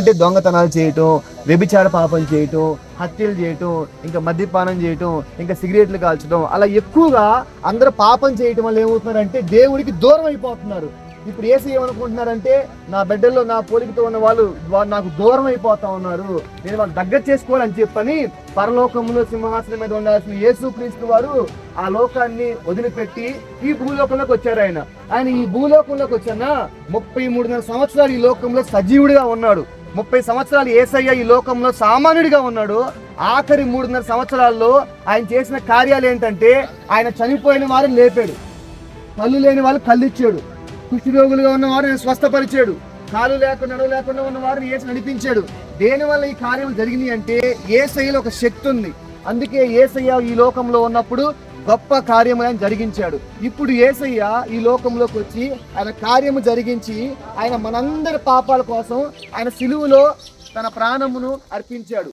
అంటే దొంగతనాలు చేయటం, వ్యభిచార పాపం చేయటం, హత్యలు చేయటం, ఇంకా మద్యపానం చేయటం, ఇంకా సిగరెట్లు కాల్చడం, అలా ఎక్కువగా అందరూ పాపం చేయటం వల్ల ఏమవుతున్నారంటే దేవుడికి దూరం అయిపోతున్నారు. ఇప్పుడు యేసయ్య ఏమనుకుంటున్నారంటే నా బిడ్డల్లో నా పోలికతో ఉన్న వాళ్ళు నాకు దూరం అయిపోతా ఉన్నారు, నేను వాళ్ళు దగ్గర చేసుకోవాలని చెప్పని పరలోకంలో సింహాసనం మీద ఉండాల్సిన యేసుక్రీస్తు వారు ఆ లోకాన్ని వదిలిపెట్టి ఈ భూలోకంలోకి వచ్చారు. ఆయన ఈ భూలోకంలోకి వచ్చాన 33 సంవత్సరాలు ఈ లోకంలో సజీవుడిగా ఉన్నాడు. 30 సంవత్సరాలు యేసయ్య ఈ లోకంలో సామాన్యుడిగా ఉన్నాడు. ఆఖరి 3.5 సంవత్సరాల్లో ఆయన చేసిన కార్యాలు ఏంటంటే ఆయన చనిపోయిన వారిని లేపాడు, కళ్ళు లేని వాళ్ళు కళ్ళు ఇచ్చాడు, కుష్ఠరోగులుగా ఉన్న వారిని స్వస్థపరిచాడు, కాలు లేకుండా నడువు లేకుండా ఉన్న వారిని యేసు నడిపించాడు. దేనివల్ల ఈ కార్యం జరిగినాయి అంటే యేసయ్యలో ఒక శక్తి ఉంది. అందుకే యేసయ్య ఈ లోకంలో ఉన్నప్పుడు గొప్ప కార్యము ఆయన జరిగించాడు. ఇప్పుడు యేసయ్య ఈ లోకంలోకి వచ్చి ఆయన కార్యము జరిగించి ఆయన మనందరి పాపాల కోసం ఆయన సిలువలో తన ప్రాణమును అర్పించాడు.